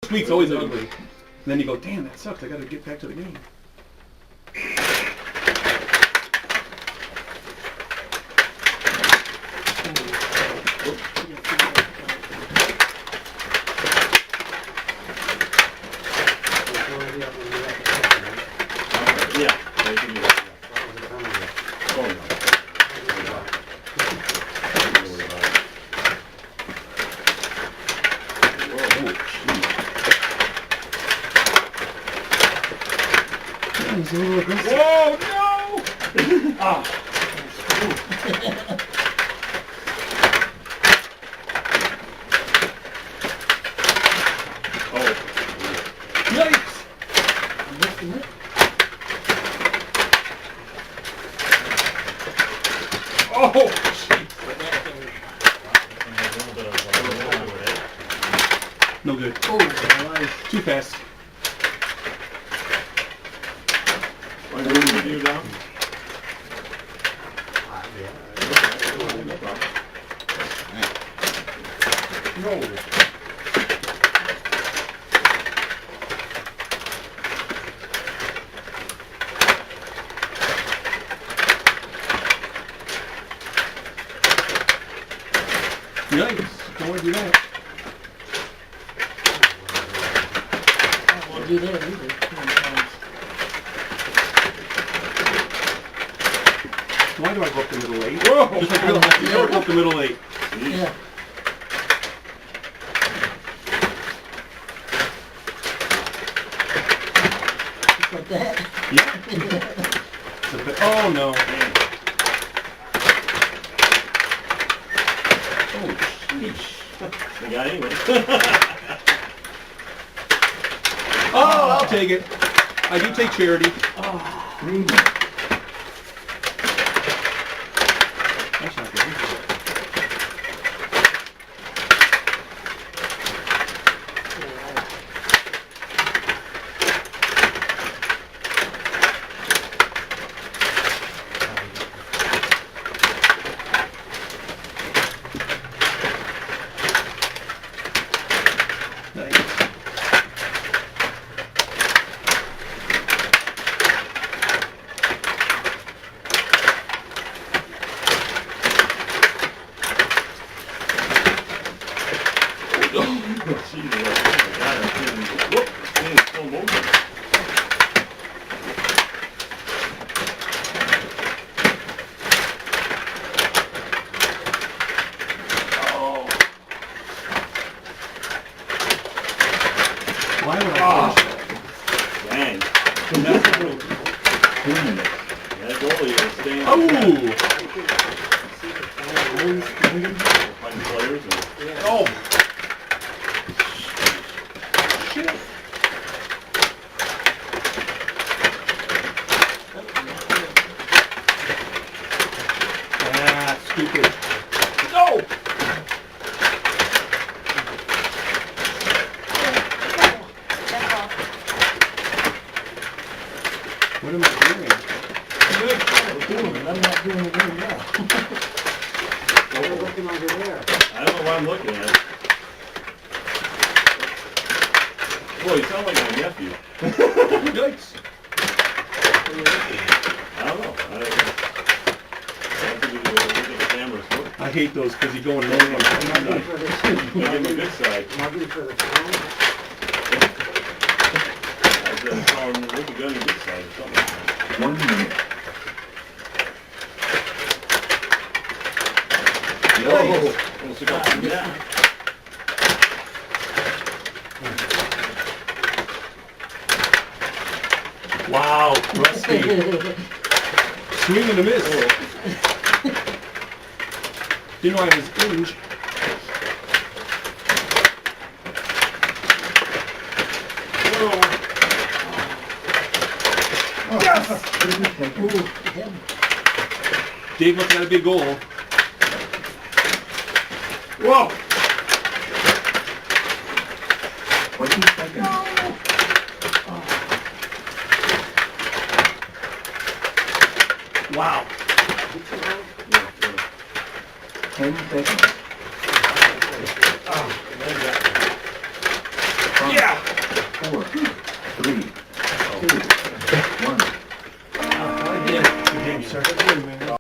Sweet's always ugly. And then you go, damn, that sucks. I got to get back to the game. Yeah. He's a little aggressive. Whoa, no! Ah. Oh. Yikes! Oh! No good. Oh, nice. Too fast. Am I moving you down? No. Yikes! Don't want to do that. I won't do that either. Why do I go up the middle eight? Whoa! Just like real hockey, you never go up the middle eight. Yeah. Just like that. Yeah. It's a bit- oh no. Oh, sheesh. The guy anyway. Oh, I'll take it. I do take charity. That's not good. Nice. Why would I watch that? Dang. That's a little- That goalie is staying. Oh! Find players and Oh! Shit! Ah, stupid. No! What am I doing? I'm not doing it very well. I don't know why I'm looking at it. Boy, you sound like my nephew. Yikes! I don't know. I think we look at the cameras. Look. I hate those because you go in low. Give him a good side. Maybe for the town. I said, tell him, look at gun a good side or something. 1 minute. Oh, so got yeah. Wow, rusty. Swing and a miss. Didn't know I was inch. Dave must have had a big goal. Whoa! 20 seconds. Wow. 10 seconds. Yeah. 4, 3, 2, 1. Again. Good game, sir.